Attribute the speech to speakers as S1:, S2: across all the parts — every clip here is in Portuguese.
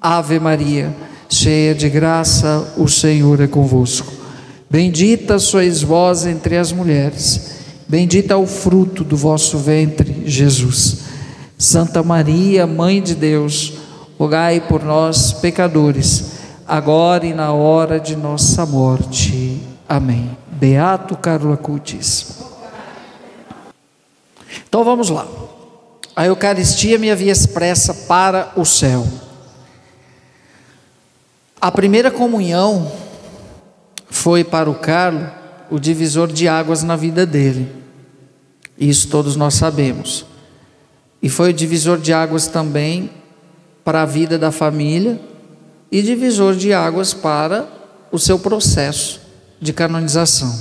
S1: Ave Maria, cheia de graça, o Senhor é convosco. Bendita sois vós entre as mulheres, bendito é o fruto do vosso ventre, Jesus. Santa Maria, Mãe de Deus, rogai por nós, pecadores, agora e na hora de nossa morte. Amém. Beato Carlo Acutis. Então vamos lá. A Eucaristia me havia expressa para o céu. A primeira comunhão foi para o Carlo o divisor de águas na vida dele. Isso todos nós sabemos. E foi o divisor de águas também para a vida da família e divisor de águas para o seu processo de canonização.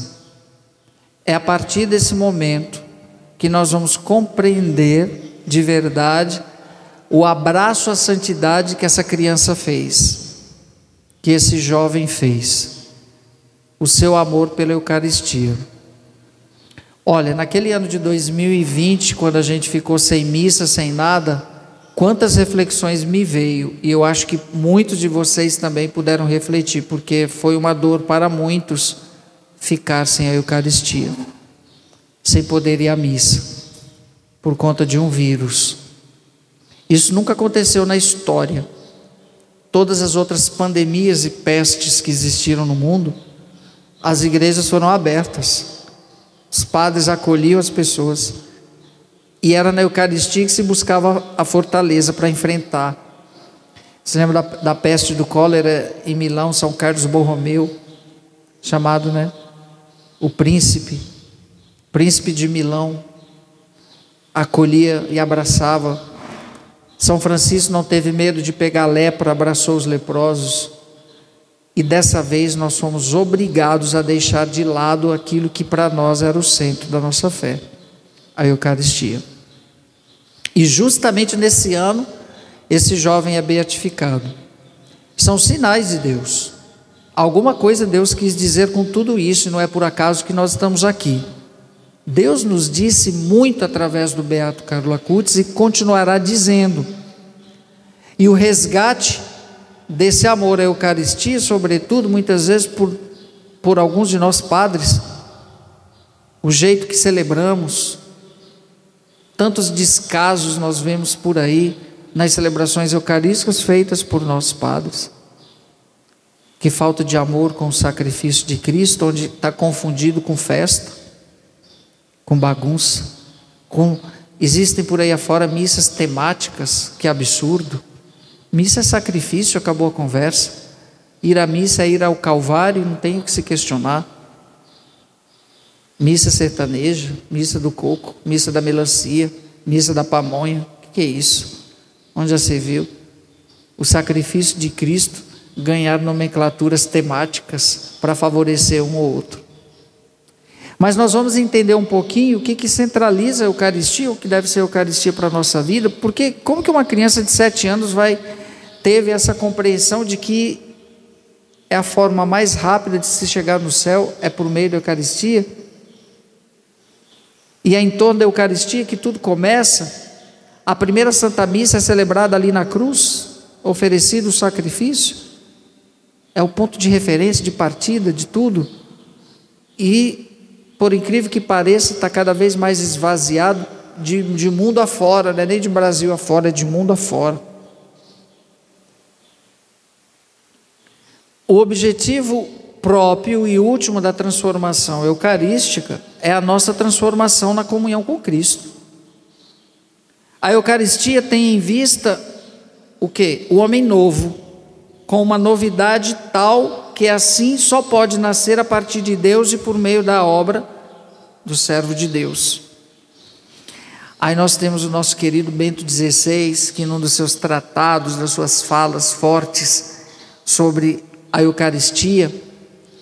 S1: É a partir desse momento que nós vamos compreender de verdade o abraço à santidade que essa criança fez, que esse jovem fez, o seu amor pela Eucaristia. Olha, naquele ano de 2020, quando a gente ficou sem missa, sem nada, quantas reflexões me veio, e eu acho que muitos de vocês também puderam refletir, porque foi uma dor para muitos ficar sem a Eucaristia, sem poder ir à missa, por conta de um vírus. Isso nunca aconteceu na história. Todas as outras pandemias e pestes que existiram no mundo, as igrejas foram abertas, os padres acolhiam as pessoas, e era na Eucaristia que se buscava a fortaleza para enfrentar. Você lembra da peste do cólera em Milão, São Carlos Borromeu, chamado, o príncipe de Milão, acolhia e abraçava. São Francisco não teve medo de pegar lepra, abraçou os leprosos. E dessa vez nós fomos obrigados a deixar de lado aquilo que para nós era o centro da nossa fé, a Eucaristia. E justamente nesse ano, esse jovem é beatificado. São sinais de Deus. Alguma coisa Deus quis dizer com tudo isso, e não é por acaso que nós estamos aqui. Deus nos disse muito através do Beato Carlo Acutis e continuará dizendo. E o resgate desse amor à Eucaristia, sobretudo, muitas vezes por alguns de nós padres, o jeito que celebramos, tantos descasos nós vemos por aí, nas celebrações eucarísticas feitas por nós padres. Que falta de amor com o sacrifício de Cristo, onde está confundido com festa, com bagunça, existem por aí afora missas temáticas, que absurdo. Missa é sacrifício, acabou a conversa. Ir à missa é ir ao Calvário, não tem o que se questionar. Missa sertaneja, missa do coco, missa da melancia, missa da pamonha, o que é isso? Onde já se viu? O sacrifício de Cristo ganhar nomenclaturas temáticas para favorecer um ou outro. Mas nós vamos entender um pouquinho o que centraliza a Eucaristia, o que deve ser a Eucaristia para a nossa vida, porque como que uma criança de 7 anos teve essa compreensão de que é a forma mais rápida de se chegar no céu, é por meio da Eucaristia? E é em torno da Eucaristia que tudo começa. A primeira Santa Missa é celebrada ali na cruz, oferecido o sacrifício, é o ponto de referência, de partida de tudo. E por incrível que pareça, está cada vez mais esvaziado de mundo afora, não é nem de Brasil afora, é de mundo afora. O objetivo próprio e último da transformação eucarística é a nossa transformação na comunhão com Cristo. A Eucaristia tem em vista o quê? O homem novo, com uma novidade tal que assim só pode nascer a partir de Deus e por meio da obra do servo de Deus. Aí nós temos o nosso querido Bento XVI, que num dos seus tratados, das suas falas fortes sobre a Eucaristia,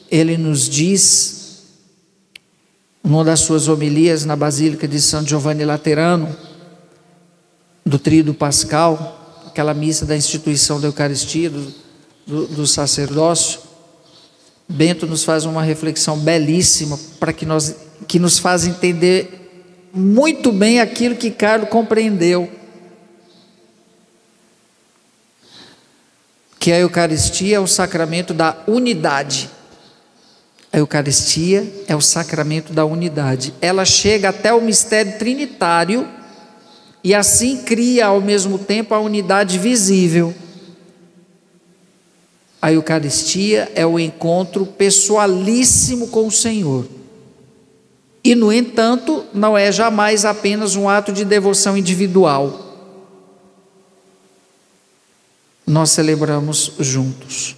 S1: ele nos diz, numa das suas homilias na Basílica de São Giovanni Laterano, do Tríduo Pascal, aquela missa da instituição da Eucaristia, do sacerdócio, Bento nos faz uma reflexão belíssima que nos faz entender muito bem aquilo que Carlo compreendeu. que a Eucaristia é o sacramento da unidade. A Eucaristia é o sacramento da unidade. Ela chega até o mistério trinitário e assim cria ao mesmo tempo a unidade visível. A Eucaristia é o encontro pessoalíssimo com o Senhor. E, no entanto, não é jamais apenas um ato de devoção individual. Nós celebramos juntos.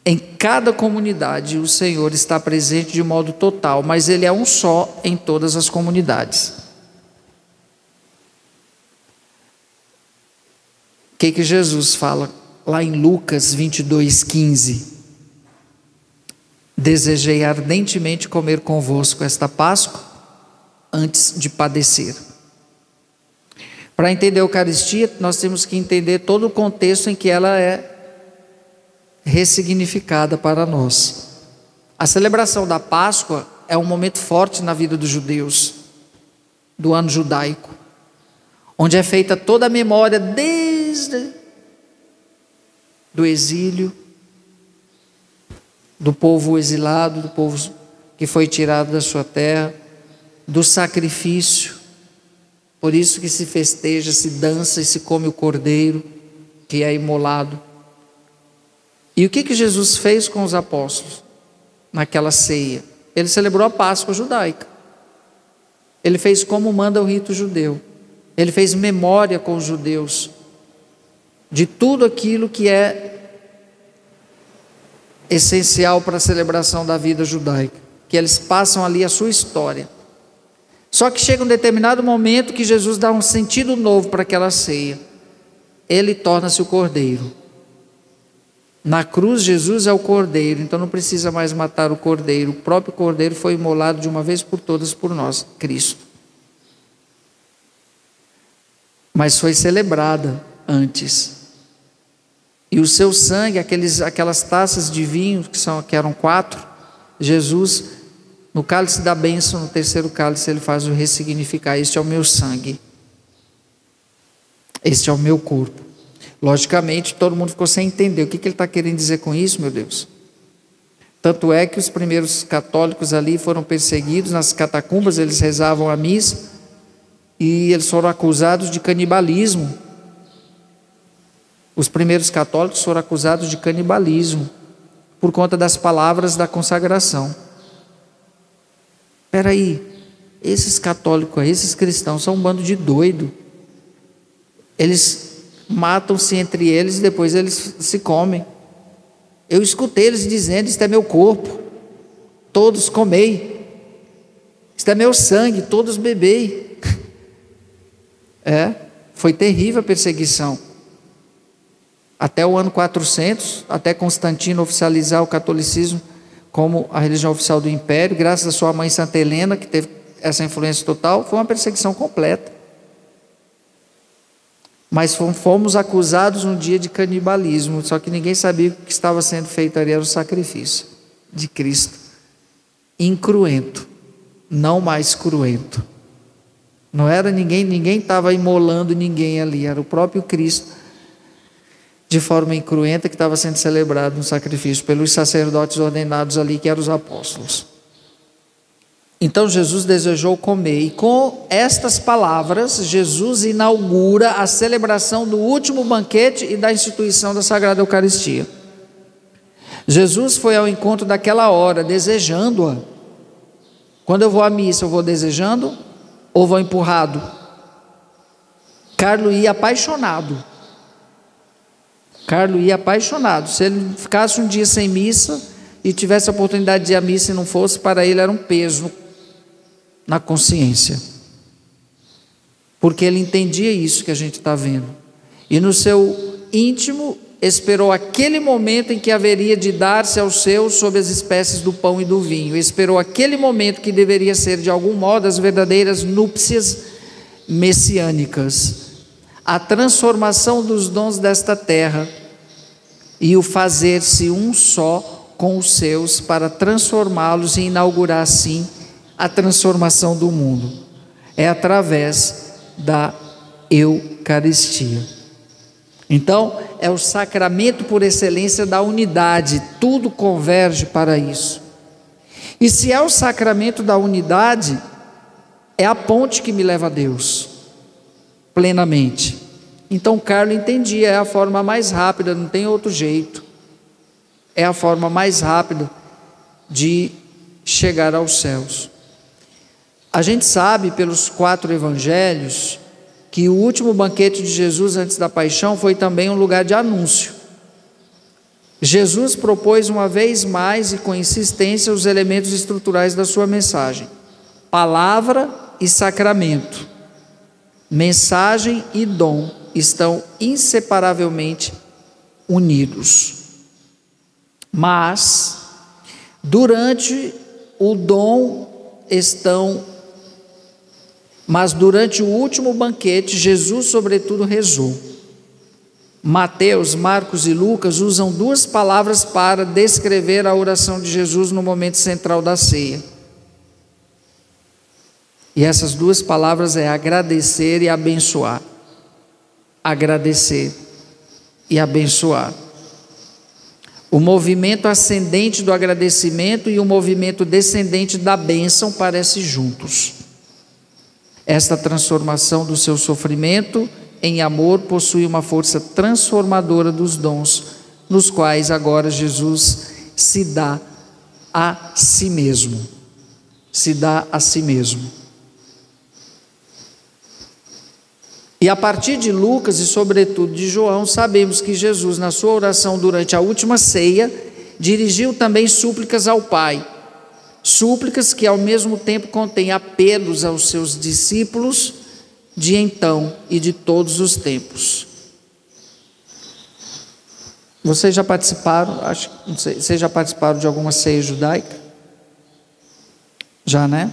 S1: Em cada comunidade o Senhor está presente de modo total, mas Ele é um só em todas as comunidades. O que Jesus fala lá em Lucas 22:15? Desejei ardentemente comer convosco esta Páscoa antes de padecer. Para entender a Eucaristia, nós temos que entender todo o contexto em que ela é ressignificada para nós. A celebração da Páscoa é um momento forte na vida dos judeus, do ano judaico, onde é feita toda a memória desde do exílio, do povo exilado, do povo que foi tirado da sua terra, do sacrifício. Por isso que se festeja, se dança e se come o cordeiro que é imolado. E o que Jesus fez com os apóstolos naquela ceia? Ele celebrou a Páscoa judaica. Ele fez como manda o rito judeu. Ele fez memória com os judeus de tudo aquilo que é essencial para a celebração da vida judaica, que eles passam ali a sua história. Só que chega um determinado momento que Jesus dá um sentido novo para aquela ceia. Ele torna-se o cordeiro. Na cruz Jesus é o cordeiro, então não precisa mais matar o cordeiro. O próprio cordeiro foi imolado de uma vez por todas por nós, Cristo. Mas foi celebrada antes. E o seu sangue, aquelas taças de vinho, que eram 4, Jesus, no cálice da bênção, no terceiro cálice, ele faz o ressignificar. Este é o meu sangue. Este é o meu corpo. Logicamente, todo mundo ficou sem entender. O que ele está querendo dizer com isso, meu Deus? Tanto é que os primeiros católicos ali foram perseguidos nas catacumbas, eles rezavam a missa, e eles foram acusados de canibalismo. Os primeiros católicos foram acusados de canibalismo, por conta das palavras da consagração. Espera aí, esses católicos aí, esses cristãos, são um bando de doido. Eles matam-se entre eles e depois eles se comem. Eu escutei eles dizendo: isto é meu corpo, todos comei. Isto é meu sangue, todos bebei. Foi terrível a perseguição. Até o ano 400, até Constantino oficializar o catolicismo como a religião oficial do Império, graças à sua mãe Santa Helena, que teve essa influência total, foi uma perseguição completa. Mas fomos acusados um dia de canibalismo, só que ninguém sabia que o que estava sendo feito ali era o sacrifício de Cristo, incruento, não mais cruento. Não era ninguém estava imolando ninguém ali, era o próprio Cristo, de forma incruenta, que estava sendo celebrado no sacrifício pelos sacerdotes ordenados ali, que eram os apóstolos. Então Jesus desejou comer, e com estas palavras Jesus inaugura a celebração do último banquete e da instituição da Sagrada Eucaristia. Jesus foi ao encontro daquela hora, desejando-a. Quando eu vou à missa, eu vou desejando ou vou empurrado? Carlos ia apaixonado. Se ele ficasse um dia sem missa e tivesse a oportunidade de ir à missa e não fosse, para ele era um peso na consciência, porque ele entendia isso que a gente está vendo, e no seu íntimo esperou aquele momento em que haveria de dar-se aos seus sob as espécies do pão e do vinho, esperou aquele momento que deveria ser de algum modo as verdadeiras núpcias messiânicas, a transformação dos dons desta terra e o fazer-se um só com os seus para transformá-los e inaugurar assim a transformação do mundo. É através da Eucaristia. Então, é o sacramento por excelência da unidade, tudo converge para isso. E se é o sacramento da unidade, é a ponte que me leva a Deus, plenamente. Então Carlo entendia, é a forma mais rápida, não tem outro jeito. É a forma mais rápida de chegar aos céus. A gente sabe pelos 4 evangelhos que o último banquete de Jesus antes da paixão foi também um lugar de anúncio. Jesus propôs uma vez mais e com insistência os elementos estruturais da sua mensagem: palavra e sacramento, mensagem e dom estão inseparavelmente unidos. Mas durante o último banquete, Jesus sobretudo rezou. Mateus, Marcos e Lucas usam 2 palavras para descrever a oração de Jesus no momento central da ceia. E essas 2 palavras é agradecer e abençoar. Agradecer e abençoar. O movimento ascendente do agradecimento e o movimento descendente da bênção parecem juntos. Esta transformação do seu sofrimento em amor possui uma força transformadora dos dons, nos quais agora Jesus se dá a si mesmo. Se dá a si mesmo. E a partir de Lucas e sobretudo de João, sabemos que Jesus, na sua oração durante a última ceia, dirigiu também súplicas ao Pai. Súplicas que ao mesmo tempo contêm apelos aos seus discípulos de então e de todos os tempos. Vocês já participaram, não sei, vocês já participaram de alguma ceia judaica? Já, né?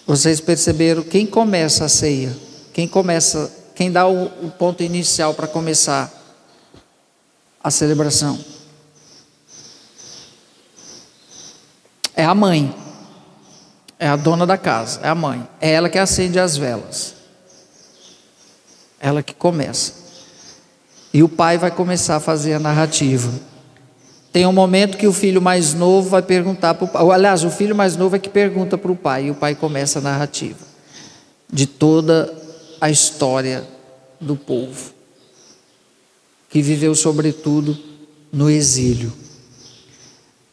S1: Vocês perceberam quem começa a ceia? Quem dá o ponto inicial para começar a celebração? É a mãe, é a dona da casa, é a mãe, é ela que acende as velas, ela que começa, e o pai vai começar a fazer a narrativa. Tem um momento que o filho mais novo vai perguntar para o pai, aliás, o filho mais novo é que pergunta para o pai, e o pai começa a narrativa de toda a história do povo, que viveu sobretudo no exílio.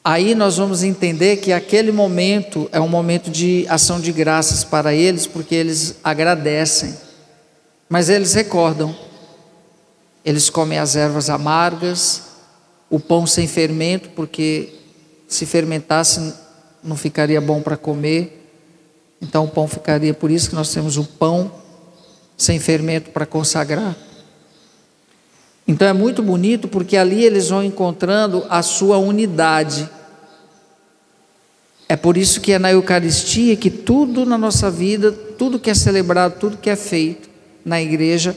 S1: Aí nós vamos entender que aquele momento é um momento de ação de graças para eles, porque eles agradecem, mas eles recordam, eles comem as ervas amargas, o pão sem fermento, porque se fermentasse não ficaria bom para comer, então o pão ficaria, por isso que nós temos o pão sem fermento para consagrar. Então é muito bonito, porque ali eles vão encontrando a sua unidade. É por isso que é na Eucaristia que tudo na nossa vida, tudo que é celebrado, tudo que é feito na igreja,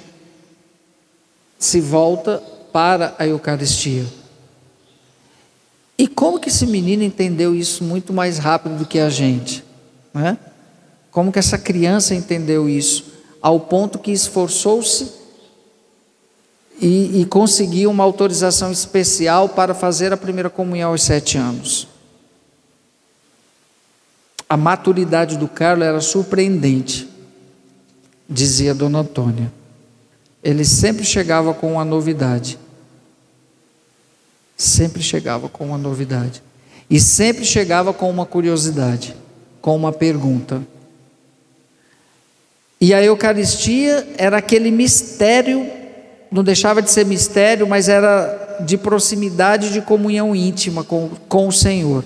S1: se volta para a Eucaristia. E como que esse menino entendeu isso muito mais rápido do que a gente, né? Como que essa criança entendeu isso, ao ponto que esforçou-se e conseguiu uma autorização especial para fazer a primeira comunhão aos 7 anos. A maturidade do Carlos era surpreendente, dizia Dona Antônia. Ele sempre chegava com uma novidade. Sempre chegava com uma novidade. E sempre chegava com uma curiosidade, com uma pergunta. E a Eucaristia era aquele mistério, não deixava de ser mistério, mas era de proximidade, de comunhão íntima com o Senhor.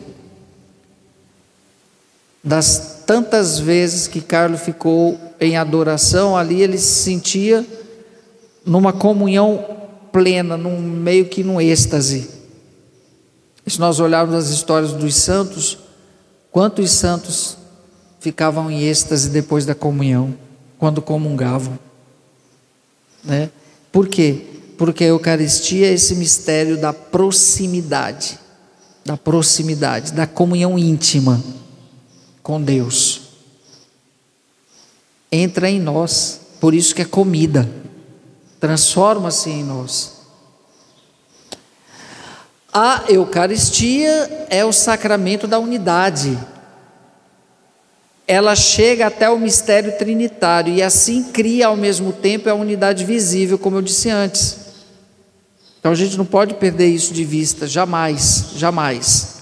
S1: Das tantas vezes que Carlos ficou em adoração, ali ele se sentia numa comunhão plena, meio que num êxtase. Se nós olharmos as histórias dos santos, quantos santos ficavam em êxtase depois da comunhão, quando comungavam, né? Por quê? Porque a Eucaristia é esse mistério da proximidade, da comunhão íntima com Deus. Entra em nós, por isso que é comida, transforma-se em nós. A Eucaristia é o sacramento da unidade. Ela chega até o mistério trinitário e assim cria ao mesmo tempo a unidade visível, como eu disse antes. Então a gente não pode perder isso de vista, jamais, jamais.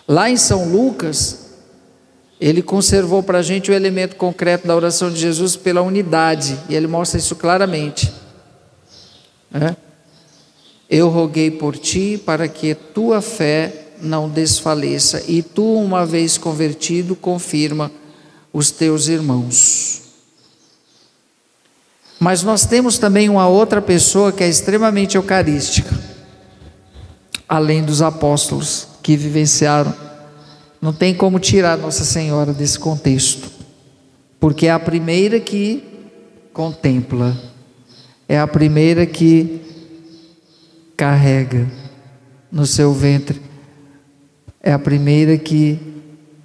S1: Lá em São Lucas, ele conservou para a gente o elemento concreto da oração de Jesus pela unidade, e ele mostra isso claramente. Eu roguei por ti para que tua fé não desfaleça, e tu, uma vez convertido, confirma os teus irmãos. Mas nós temos também uma outra pessoa que é extremamente eucarística, além dos apóstolos que vivenciaram. Não tem como tirar Nossa Senhora desse contexto, porque é a primeira que contempla, é a primeira que carrega no seu ventre, é a primeira que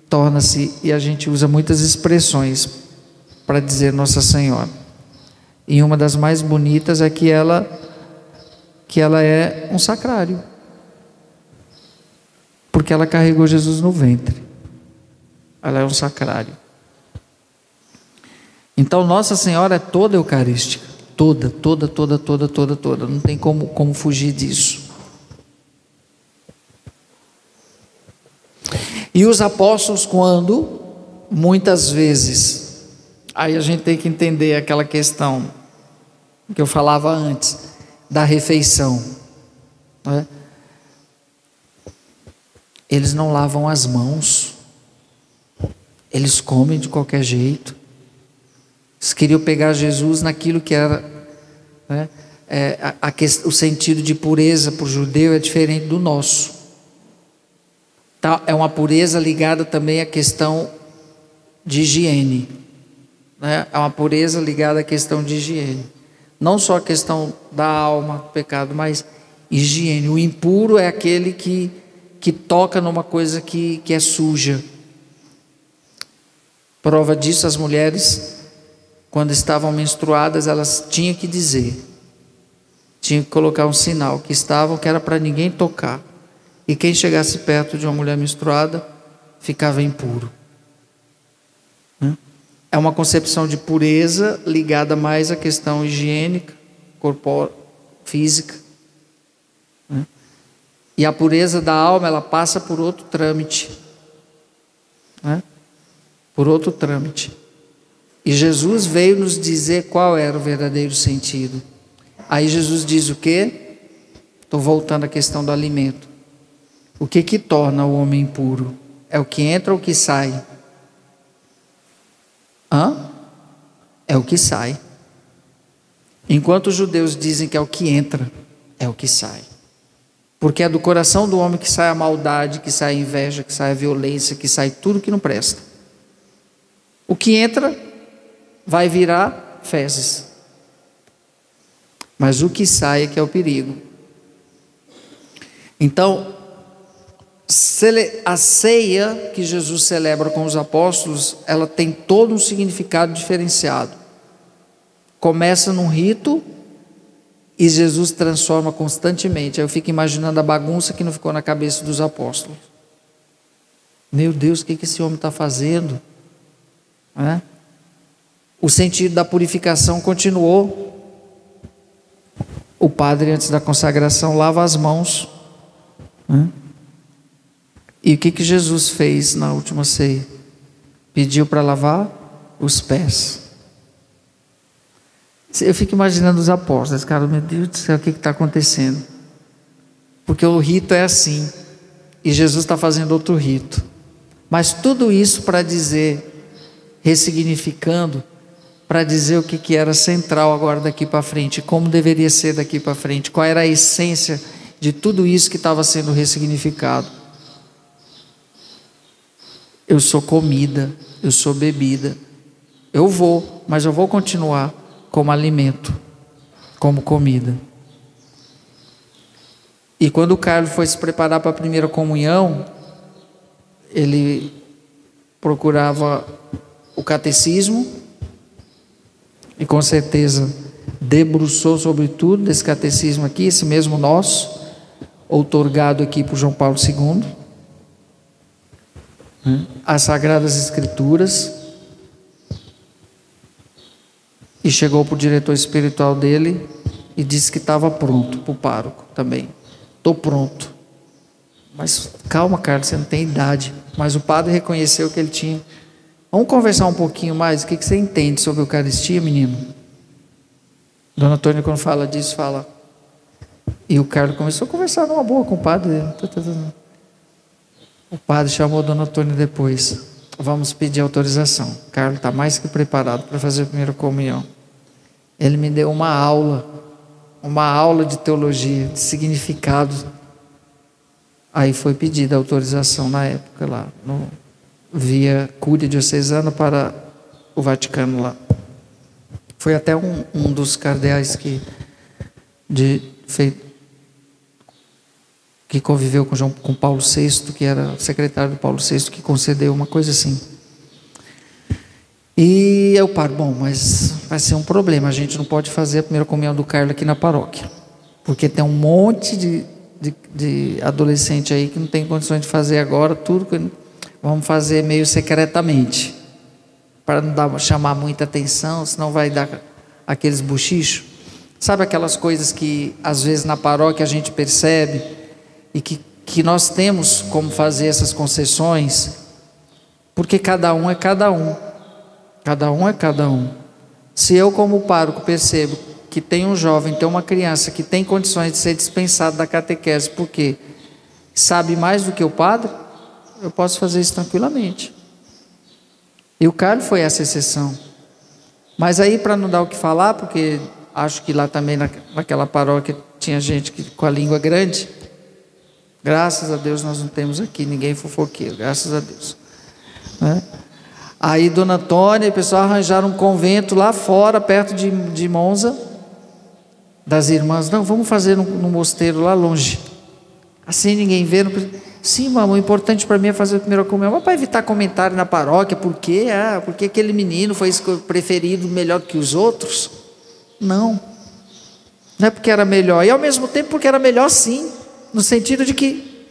S1: torna-se, e a gente usa muitas expressões para dizer Nossa Senhora, e uma das mais bonitas é que ela é um sacrário, porque ela carregou Jesus no ventre, ela é um sacrário. Então Nossa Senhora é toda eucarística, toda, não tem como fugir disso. E os apóstolos, quando, muitas vezes, aí a gente tem que entender aquela questão que eu falava antes, da refeição, né? Eles não lavam as mãos, eles comem de qualquer jeito. Eles queriam pegar Jesus naquilo que era, né, o sentido de pureza para o judeu é diferente do nosso. Tá, é uma pureza ligada também à questão de higiene, né? É uma pureza ligada à questão de higiene, não só a questão da alma, pecado, mas higiene. O impuro é aquele que toca numa coisa que é suja. Prova disso, as mulheres, quando estavam menstruadas, elas tinham que dizer, tinham que colocar um sinal que era para ninguém tocar, e quem chegasse perto de uma mulher menstruada ficava impuro. É uma concepção de pureza ligada mais à questão higiênica, física. E a pureza da alma, ela passa por outro trâmite, por outro trâmite. E Jesus veio nos dizer qual era o verdadeiro sentido. Aí Jesus diz o quê? Estou voltando à questão do alimento. O que torna o homem impuro? É o que entra ou o que sai? É o que sai. Enquanto os judeus dizem que é o que entra, é o que sai. Porque é do coração do homem que sai a maldade, que sai a inveja, que sai a violência, que sai tudo que não presta. O que entra vai virar fezes. Mas o que sai é que é o perigo. Então, a ceia que Jesus celebra com os apóstolos, ela tem todo um significado diferenciado. Começa num rito e Jesus transforma constantemente. Aí eu fico imaginando a bagunça que não ficou na cabeça dos apóstolos. Meu Deus, o que esse homem está fazendo? O sentido da purificação continuou. O padre, antes da consagração, lava as mãos. E o que Jesus fez na última ceia? Pediu para lavar os pés. Eu fico imaginando os apóstolos, cara, meu Deus do céu, o que está acontecendo? Porque o rito é assim, e Jesus está fazendo outro rito. Mas tudo isso para dizer, ressignificando, para dizer o que era central agora daqui para frente, como deveria ser daqui para frente, qual era a essência de tudo isso que estava sendo ressignificado. Eu sou comida, eu sou bebida, mas eu vou continuar como alimento, como comida. E quando o Carlos foi se preparar para a primeira comunhão, ele procurava o catecismo, e com certeza debruçou sobre tudo desse catecismo aqui, esse mesmo nosso, outorgado aqui por João Paulo II, as Sagradas Escrituras, e chegou para o diretor espiritual dele e disse que estava pronto, para o pároco também. Estou pronto. Mas calma, Carlos, você não tem idade. Mas o padre reconheceu que ele tinha. Vamos conversar um pouquinho mais. O que você entende sobre a Eucaristia, menino? Dona Antônia, quando fala disso, fala. E o Carlos começou a conversar numa boa com o padre. O padre chamou a Dona Antônia depois. Vamos pedir autorização. O Carlos está mais que preparado para fazer a primeira comunhão. Ele me deu uma aula de teologia, de significado. Aí foi pedida a autorização na época lá, via Cúria Diocesana para o Vaticano lá. Foi até um dos cardeais que conviveu com Paulo VI, que era secretário de Paulo VI, que concedeu uma coisa assim. E eu paro, bom, mas vai ser um problema, a gente não pode fazer a primeira comunhão do Carlos aqui na paróquia, porque tem um monte de adolescente aí que não tem condições de fazer agora, tudo que vamos fazer meio secretamente, para não chamar muita atenção, senão vai dar aqueles bochichos. Sabe aquelas coisas que às vezes na paróquia a gente percebe e que nós temos como fazer essas concessões, porque cada um é cada um. Cada um é cada um. Se eu, como pároco, percebo que tem um jovem, tem uma criança que tem condições de ser dispensado da catequese, porque sabe mais do que o padre, eu posso fazer isso tranquilamente. E o Carlos foi essa exceção. Mas aí, para não dar o que falar, porque acho que lá também naquela paróquia tinha gente com a língua grande, graças a Deus nós não temos aqui ninguém fofoqueiro, graças a Deus, né? Aí Dona Antônia e o pessoal arranjaram um convento lá fora, perto de Monza, das irmãs. Não, vamos fazer no mosteiro lá longe, assim ninguém vê. Sim, mamãe, o importante para mim é fazer a primeira comunhão. Mas para evitar comentário na paróquia, por quê? Porque aquele menino foi preferido melhor que os outros? Não é porque era melhor, e ao mesmo tempo porque era melhor sim, no sentido de que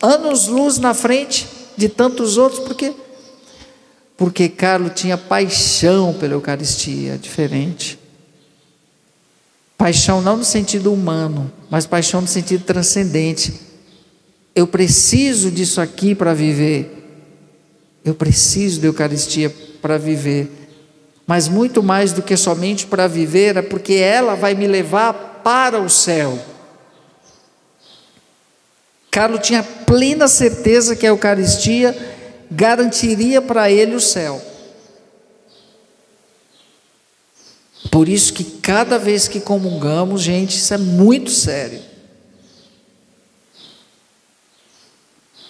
S1: anos-luz na frente de tantos outros, porque Carlos tinha paixão pela Eucaristia, diferente. Paixão não no sentido humano, mas paixão no sentido transcendente. Eu preciso disso aqui para viver. Eu preciso da Eucaristia para viver. Mas muito mais do que somente para viver, é porque ela vai me levar para o céu. Carlos tinha plena certeza que a Eucaristia garantiria para ele o céu. Por isso que cada vez que comungamos, gente, isso é muito sério.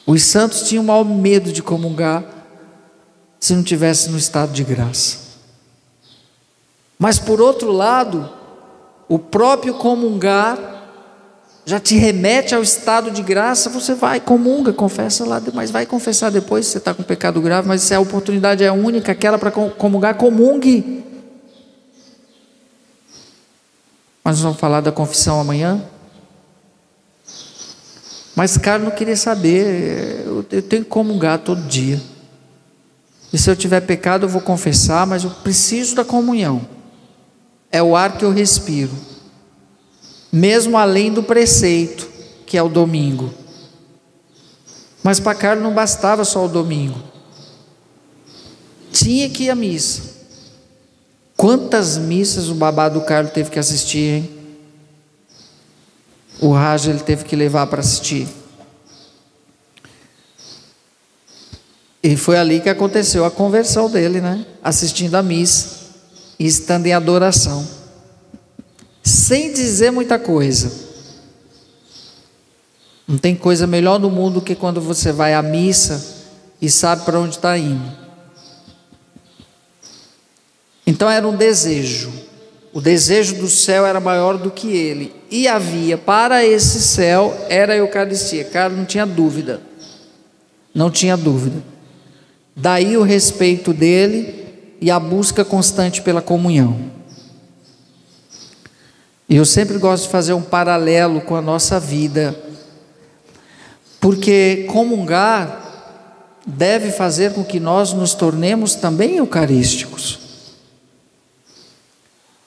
S1: Os santos tinham o maior medo de comungar se não tivesse no estado de graça. Mas por outro lado, o próprio comungar já te remete ao estado de graça. Você vai, comunga, confessa lá, mas vai confessar depois se você está com pecado grave, mas se a oportunidade é única, aquela para comungar, comungue. Mas nós vamos falar da confissão amanhã. Mas Carlos não queria saber, eu tenho que comungar todo dia, e se eu tiver pecado eu vou confessar, mas eu preciso da comunhão, é o ar que eu respiro, mesmo além do preceito, que é o domingo. Mas para Carlos não bastava só o domingo, tinha que ir à missa. Quantas missas o babá do Carlos teve que assistir, hein? O Raja ele teve que levar para assistir. E foi ali que aconteceu a conversão dele, né? Assistindo a missa e estando em adoração, sem dizer muita coisa. Não tem coisa melhor no mundo que quando você vai à missa e sabe para onde está indo. Então era um desejo. O desejo do céu era maior do que ele, e havia para esse céu era a Eucaristia. Carlos não tinha dúvida, não tinha dúvida. Daí o respeito dele e a busca constante pela comunhão. E eu sempre gosto de fazer um paralelo com a nossa vida, porque comungar deve fazer com que nós nos tornemos também eucarísticos.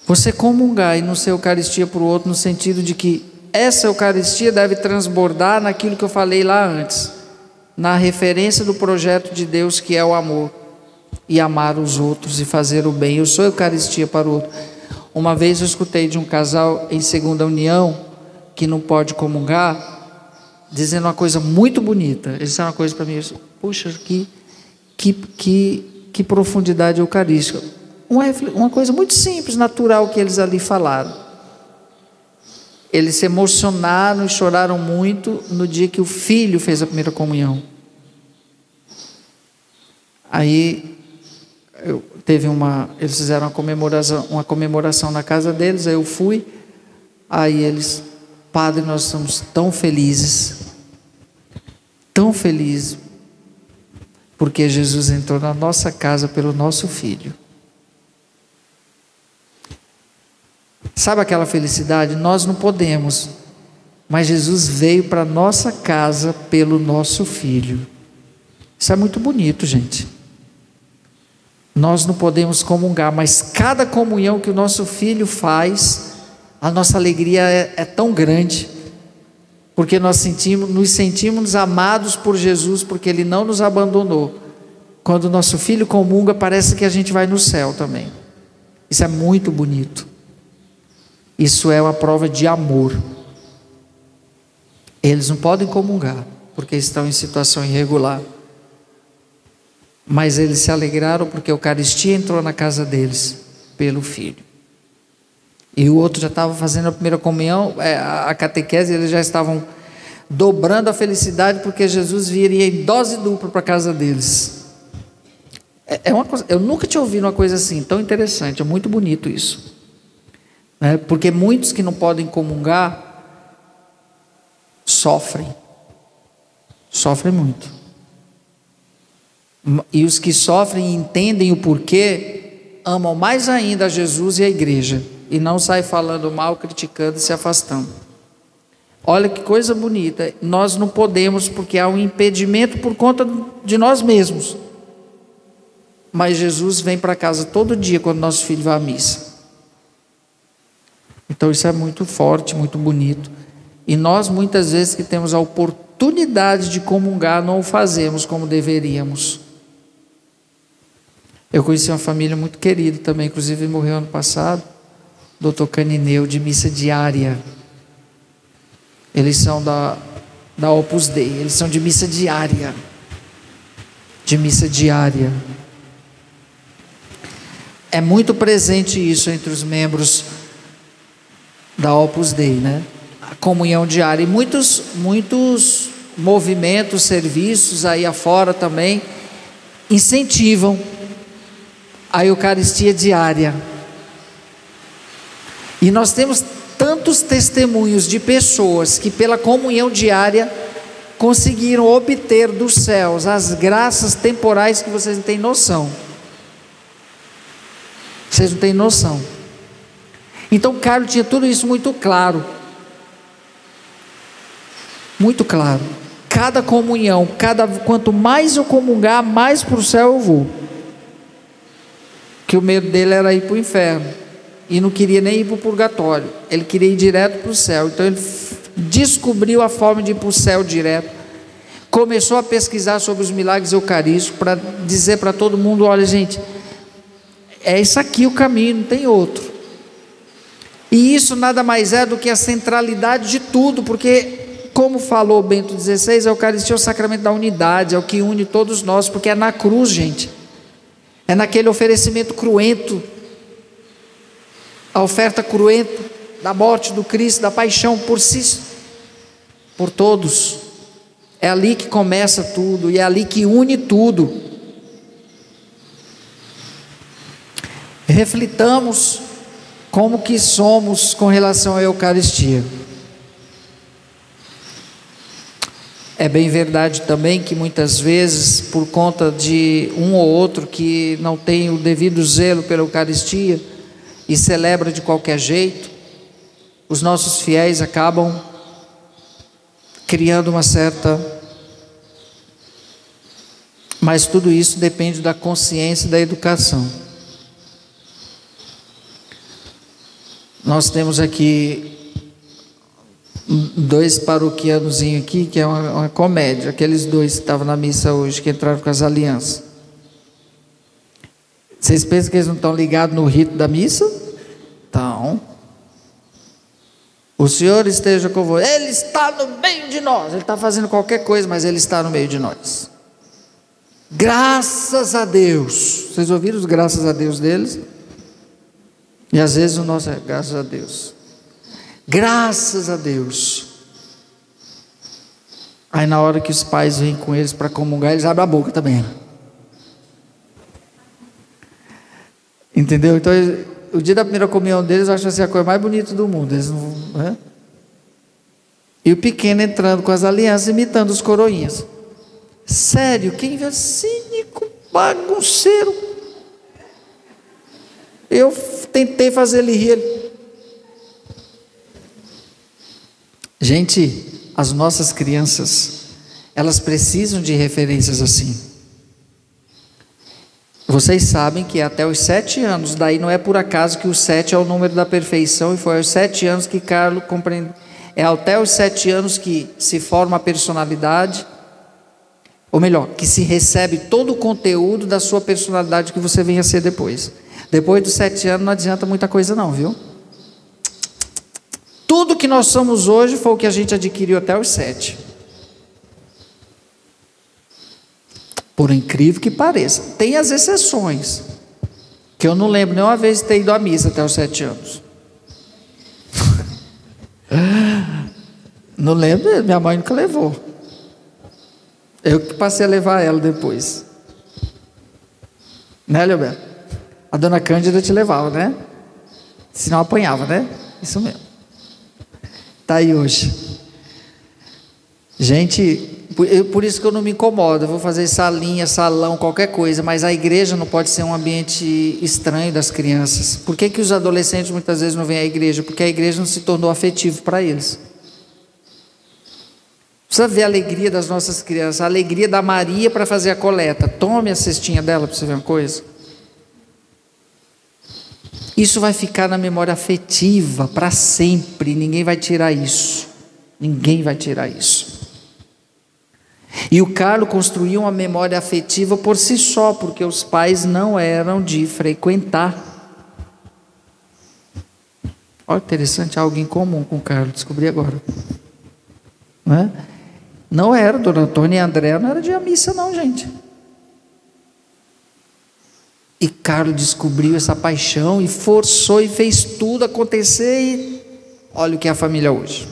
S1: Você comungar e não ser Eucaristia para o outro, no sentido de que essa Eucaristia deve transbordar naquilo que eu falei lá antes, na referência do projeto de Deus, que é o amor, e amar os outros e fazer o bem. Eu sou Eucaristia para o outro. Uma vez eu escutei de um casal em segunda união, que não pode comungar, dizendo uma coisa muito bonita. Eles disseram uma coisa para mim, eu disse, puxa, que profundidade eucarística. Uma coisa muito simples, natural, que eles ali falaram. Eles se emocionaram e choraram muito no dia que o filho fez a primeira comunhão. Aí eles fizeram uma comemoração na casa deles, aí eu fui, aí eles, Padre, nós estamos tão felizes, porque Jesus entrou na nossa casa pelo nosso filho. Sabe aquela felicidade? Nós não podemos, mas Jesus veio para a nossa casa pelo nosso filho. Isso é muito bonito, gente. Nós não podemos comungar, mas cada comunhão que o nosso filho faz, a nossa alegria é tão grande, porque nós nos sentimos amados por Jesus, porque Ele não nos abandonou. Quando o nosso filho comunga, parece que a gente vai no céu também. Isso é muito bonito. Isso é uma prova de amor. Eles não podem comungar, porque estão em situação irregular. Mas eles se alegraram porque a Eucaristia entrou na casa deles pelo filho. E o outro já estava fazendo a primeira comunhão, a catequese, eles já estavam dobrando a felicidade porque Jesus viria em dose dupla para a casa deles. Eu nunca tinha ouvido uma coisa assim, tão interessante, é muito bonito isso. Porque muitos que não podem comungar sofrem muito. E os que sofrem e entendem o porquê, amam mais ainda a Jesus e a igreja, e não saem falando mal, criticando e se afastando. Olha que coisa bonita. Nós não podemos, porque há um impedimento por conta de nós mesmos, mas Jesus vem para casa todo dia quando nosso filho vai à missa. Então isso é muito forte, muito bonito. E nós muitas vezes que temos a oportunidade de comungar, não o fazemos como deveríamos. Eu conheci uma família muito querida também, inclusive morreu ano passado, Dr. Canineu, de missa diária. Eles são da Opus Dei, eles são de missa diária. É muito presente isso entre os membros da Opus Dei, né? A comunhão diária. E muitos movimentos, serviços aí afora também incentivam a Eucaristia diária. E nós temos tantos testemunhos de pessoas que pela comunhão diária conseguiram obter dos céus as graças temporais que vocês não têm noção. Vocês não têm noção. Então Carlos tinha tudo isso muito claro. Muito claro. Cada comunhão, quanto mais eu comungar, mais para o céu eu vou. Que o medo dele era ir para o inferno, e não queria nem ir para o purgatório, ele queria ir direto para o céu. Então ele descobriu a forma de ir para o céu direto, começou a pesquisar sobre os milagres eucarísticos, para dizer para todo mundo, olha gente, é isso aqui o caminho, não tem outro. E isso nada mais é do que a centralidade de tudo, porque como falou Bento XVI, a Eucaristia é o sacramento da unidade, é o que une todos nós, porque é na cruz, gente. É naquele oferecimento cruento, a oferta cruenta da morte do Cristo, da paixão por si, por todos. É ali que começa tudo, e é ali que une tudo. Reflitamos como que somos com relação à Eucaristia. É bem verdade também que muitas vezes, por conta de um ou outro que não tem o devido zelo pela Eucaristia e celebra de qualquer jeito, os nossos fiéis acabam criando uma certa... Mas tudo isso depende da consciência e da educação. Nós temos aqui 2 paroquianozinhos aqui, que é uma comédia. Aqueles 2 que estavam na missa hoje, que entraram com as alianças. Vocês pensam que eles não estão ligados no rito da missa? Então, o Senhor esteja convosco. Ele está no meio de nós. Ele está fazendo qualquer coisa, mas Ele está no meio de nós. Graças a Deus. Vocês ouviram os graças a Deus deles? E às vezes o nosso é graças a Deus. Graças a Deus. Aí na hora que os pais vêm com eles para comungar, eles abrem a boca também. Entendeu? Então, o dia da primeira comunhão deles, eu acho assim a coisa mais bonita do mundo. Eles não, né? E o pequeno entrando com as alianças, imitando os coroinhas. Sério, quem vê cínico, bagunceiro. Eu tentei fazer ele rir. Gente, as nossas crianças, elas precisam de referências assim. Vocês sabem que até os 7 anos, daí não é por acaso que o 7 é o número da perfeição, e foi aos 7 anos que Carlos compreende. É até os 7 anos que se forma a personalidade, ou melhor, que se recebe todo o conteúdo da sua personalidade que você venha a ser depois. Depois dos 7 anos não adianta muita coisa não, viu? Tudo que nós somos hoje foi o que a gente adquiriu até os 7. Por incrível que pareça. Tem as exceções, que eu não lembro nenhuma vez de ter ido à missa até os 7 anos. Não lembro, minha mãe nunca levou. Eu que passei a levar ela depois. Né, Leoberto? A dona Cândida te levava, né? Senão apanhava, né? Isso mesmo. Está aí hoje. Gente, por isso que eu não me incomodo. Eu vou fazer salinha, salão, qualquer coisa. Mas a igreja não pode ser um ambiente estranho das crianças. Por que que os adolescentes muitas vezes não vêm à igreja? Porque a igreja não se tornou afetivo para eles. Precisa ver a alegria das nossas crianças. A alegria da Maria para fazer a coleta. Tome a cestinha dela para você ver uma coisa. Isso vai ficar na memória afetiva para sempre. Ninguém vai tirar isso. Ninguém vai tirar isso. E o Carlos construiu uma memória afetiva por si só, porque os pais não eram de frequentar. Olha, interessante, algo em comum com o Carlos, descobri agora. Não é? Não era, Dona Antônia e André não era de ir à missa não, gente. E Carlos descobriu essa paixão e forçou e fez tudo acontecer e olha o que é a família hoje.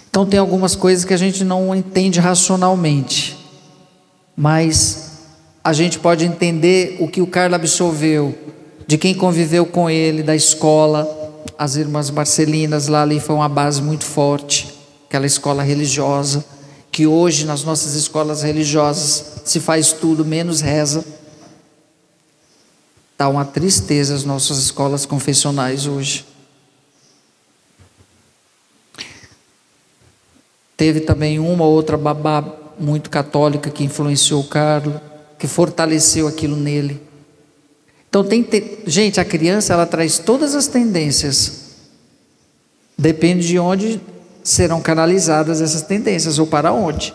S1: Então tem algumas coisas que a gente não entende racionalmente, mas a gente pode entender o que o Carlos absorveu, de quem conviveu com ele, da escola, as irmãs Marcelinas, lá ali foi uma base muito forte, aquela escola religiosa, que hoje nas nossas escolas religiosas se faz tudo menos reza. Está uma tristeza as nossas escolas confessionais hoje. Teve também uma ou outra babá muito católica que influenciou o Carlos, que fortaleceu aquilo nele. Então gente, a criança ela traz todas as tendências. Depende de onde serão canalizadas essas tendências ou para onde.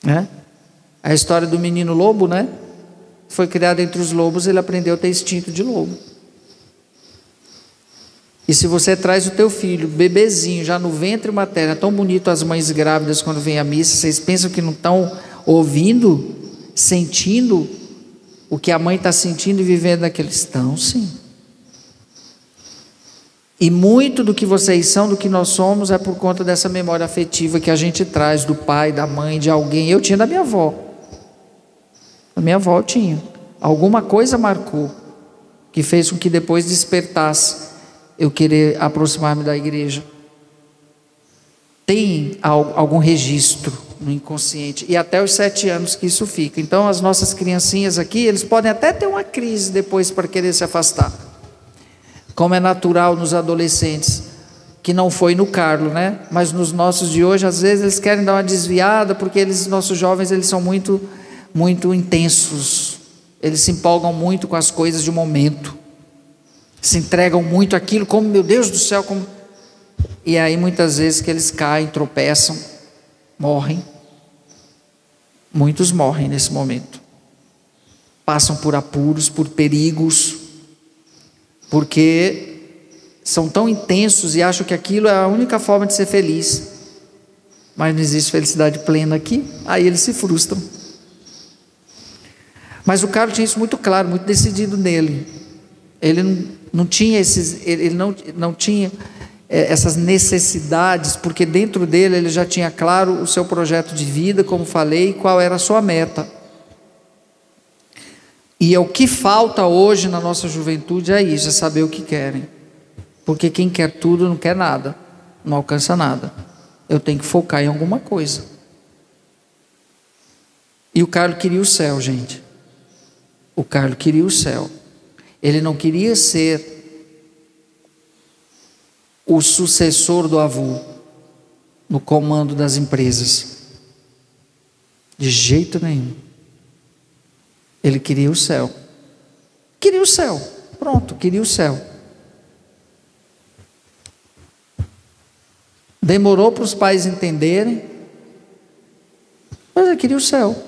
S1: Né? A história do menino lobo, né? Foi criado entre os lobos, ele aprendeu a ter instinto de lobo. E se você traz o teu filho, bebezinho, já no ventre materno, é tão bonito as mães grávidas quando vêm à missa, vocês pensam que não estão ouvindo, sentindo o que a mãe está sentindo e vivendo naqueles? Estão, sim. E muito do que vocês são, do que nós somos, é por conta dessa memória afetiva que a gente traz do pai, da mãe, de alguém. Eu tinha da minha avó. A minha avó tinha. Alguma coisa marcou, que fez com que depois despertasse eu querer aproximar-me da igreja. Tem algum registro. no inconsciente, e até os 7 anos que isso fica. Então as nossas criancinhas aqui, eles podem até ter uma crise depois para querer se afastar, como é natural nos adolescentes, que não foi no Carlos, né? Mas nos nossos de hoje, às vezes eles querem dar uma desviada, porque nossos jovens, eles são muito, muito intensos, eles se empolgam muito com as coisas de momento, se entregam muito àquilo, como, meu Deus do céu, como... E aí muitas vezes que eles caem, tropeçam, morrem. Muitos morrem nesse momento, passam por apuros, por perigos, porque são tão intensos e acham que aquilo é a única forma de ser feliz, mas não existe felicidade plena aqui. Aí eles se frustram. Mas o Carlos tinha isso muito claro, muito decidido nele. Ele não tinha essas necessidades, porque dentro dele ele já tinha claro o seu projeto de vida, como falei, e qual era a sua meta. E é o que falta hoje na nossa juventude, é isso, é saber o que querem. Porque quem quer tudo não quer nada, não alcança nada. Eu tenho que focar em alguma coisa. E o Carlos queria o céu, gente. O Carlos queria o céu. Ele não queria ser o sucessor do avô no comando das empresas, de jeito nenhum. Ele queria o céu, pronto, queria o céu. Demorou para os pais entenderem, mas ele queria o céu.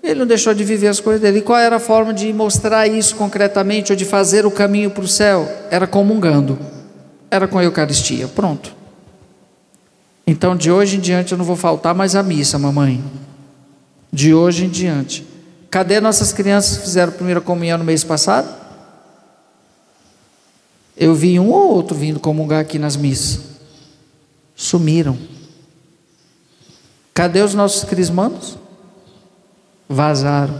S1: Ele não deixou de viver as coisas dele. E qual era a forma de mostrar isso concretamente, ou de fazer o caminho para o céu? Era comungando, era com a Eucaristia, pronto. Então de hoje em diante eu não vou faltar mais à missa, mamãe. De hoje em diante. Cadê nossas crianças que fizeram a primeira comunhão no mês passado? Eu vi um ou outro vindo comungar aqui nas missas. Sumiram. Cadê os nossos crismandos? Vazaram.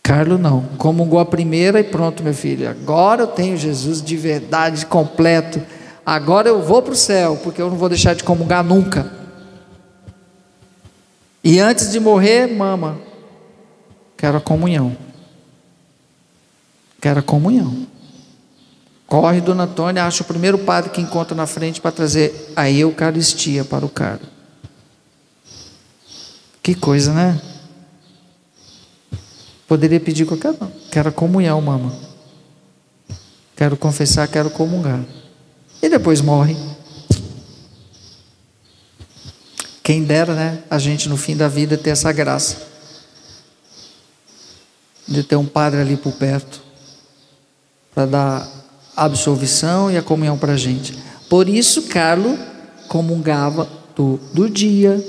S1: Carlos não, comungou a primeira e pronto, meu filho, agora eu tenho Jesus de verdade, completo, agora eu vou para o céu, porque eu não vou deixar de comungar nunca. E antes de morrer, mama, quero a comunhão. Quero a comunhão. Corre, dona Antônia, acha o primeiro padre que encontra na frente para trazer a Eucaristia para o Carlos. Que coisa, né? Poderia pedir qualquer coisa. Quero a comunhão, mama. Quero confessar, quero comungar. E depois morre. Quem dera, né? A gente no fim da vida ter essa graça de ter um padre ali por perto para dar a absolvição e a comunhão para a gente. Por isso Carlos comungava todo dia,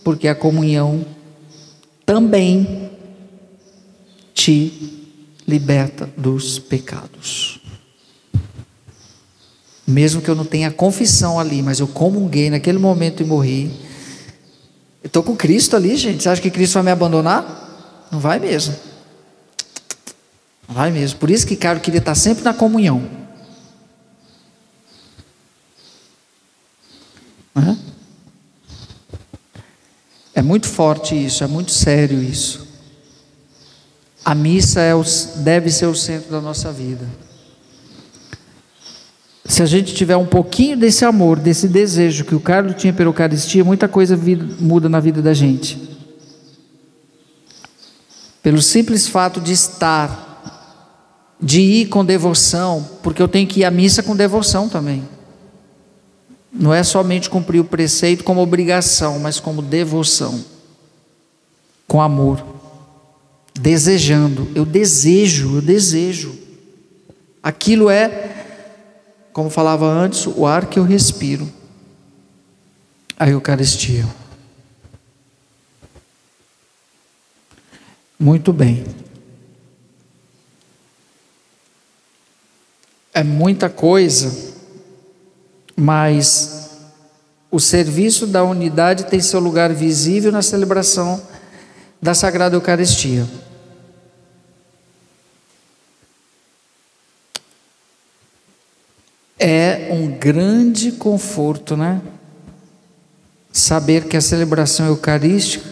S1: porque a comunhão também te liberta dos pecados. Mesmo que eu não tenha confissão ali, mas eu comunguei naquele momento e morri. Eu estou com Cristo ali, gente. Você acha que Cristo vai me abandonar? Não vai mesmo. Não vai mesmo. Por isso que Carlos queria estar sempre na comunhão. É muito forte isso, é muito sério isso. A missa deve ser o centro da nossa vida. Se a gente tiver um pouquinho desse amor, desse desejo que o Carlos tinha pela Eucaristia, muita coisa muda na vida da gente. Pelo simples fato de estar, de ir com devoção, porque eu tenho que ir à missa com devoção também. Não é somente cumprir o preceito como obrigação, mas como devoção, com amor, desejando. Eu desejo. Aquilo é, como falava antes, o ar que eu respiro, a Eucaristia. Muito bem. É muita coisa, mas o serviço da unidade tem seu lugar visível na celebração da Sagrada Eucaristia. É um grande conforto, né? saber que a celebração eucarística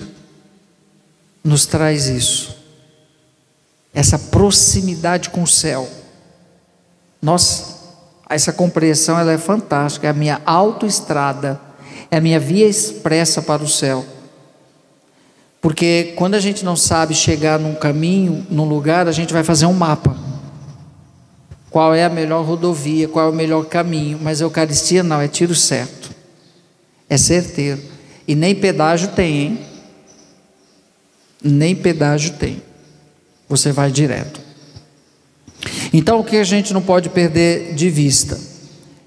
S1: nos traz isso, essa proximidade com o céu. Nossa, essa compreensão ela é fantástica, é a minha autoestrada, é a minha via expressa para o céu. Porque quando a gente não sabe chegar num caminho, num lugar, a gente vai fazer um mapa. Qual é a melhor rodovia, qual é o melhor caminho, mas a Eucaristia não, é tiro certo, é certeiro. E nem pedágio tem, hein? Nem pedágio tem, você vai direto. Então o que a gente não pode perder de vista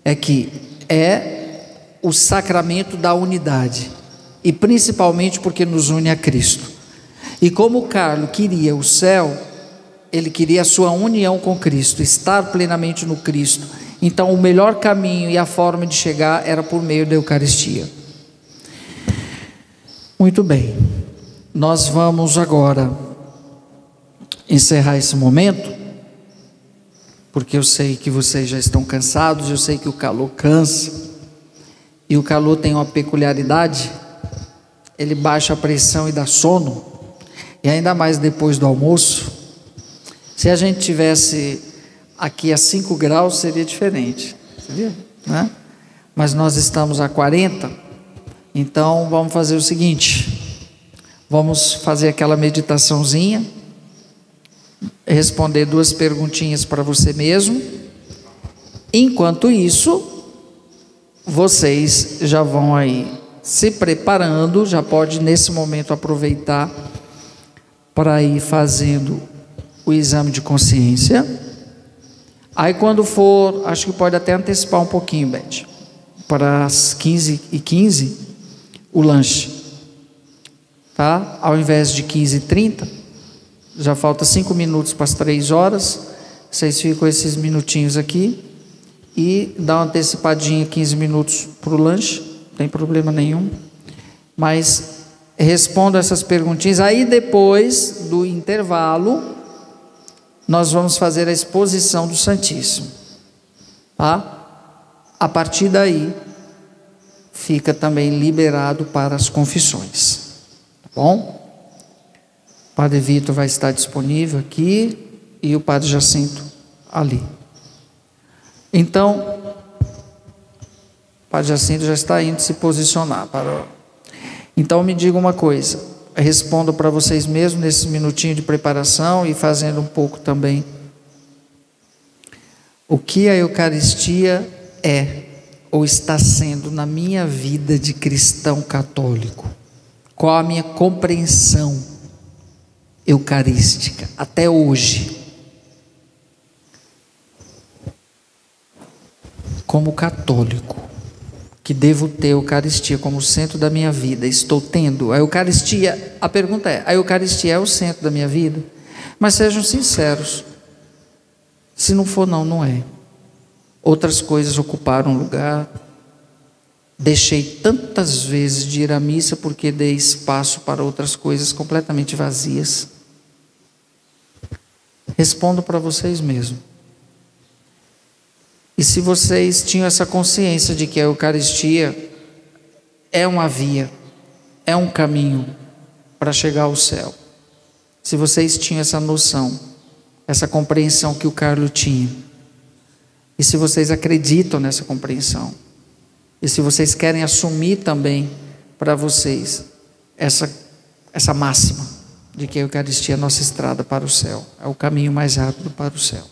S1: é que é o sacramento da unidade, e principalmente porque nos une a Cristo. E como o Carlos queria o céu, ele queria a sua união com Cristo, estar plenamente no Cristo. Então o melhor caminho e a forma de chegar era por meio da Eucaristia. Muito bem, nós vamos agora encerrar esse momento, porque eu sei que vocês já estão cansados, eu sei que o calor cansa, e o calor tem uma peculiaridade, ele baixa a pressão e dá sono, e ainda mais depois do almoço. Se a gente tivesse aqui a 5 graus seria diferente, você viu, né? Mas nós estamos a 40, então vamos fazer o seguinte, vamos fazer aquela meditaçãozinha, responder 2 perguntinhas para você mesmo. Enquanto isso, vocês já vão aí se preparando, já pode nesse momento aproveitar para ir fazendo o exame de consciência. Aí quando for, acho que pode até antecipar um pouquinho, Beth, para as 15h15 o lanche, tá? Ao invés de 15h30, já falta 5 minutos para as 3 horas, vocês ficam esses minutinhos aqui e dá uma antecipadinha, 15 minutos para o lanche, não tem problema nenhum, mas respondo essas perguntinhas. Aí depois do intervalo nós vamos fazer a exposição do Santíssimo, tá? A partir daí fica também liberado para as confissões, tá bom? O Padre Vitor vai estar disponível aqui e o Padre Jacinto ali. Então, o Padre Jacinto já está indo se posicionar para... Então me diga uma coisa, respondo para vocês mesmos nesse minutinho de preparação e fazendo um pouco também. O que a Eucaristia é ou está sendo na minha vida de cristão católico? Qual a minha compreensão eucarística até hoje? Como católico, que devo ter a Eucaristia como centro da minha vida, estou tendo a Eucaristia? A pergunta é: a Eucaristia é o centro da minha vida? Mas sejam sinceros, se não for, não é. Outras coisas ocuparam lugar. Deixei tantas vezes de ir à missa porque dei espaço para outras coisas completamente vazias. Respondo para vocês mesmos. E se vocês tinham essa consciência de que a Eucaristia é uma via, é um caminho para chegar ao céu, se vocês tinham essa noção, essa compreensão que o Carlos tinha, e se vocês acreditam nessa compreensão, e se vocês querem assumir também para vocês essa máxima de que a Eucaristia é a nossa estrada para o céu, é o caminho mais rápido para o céu.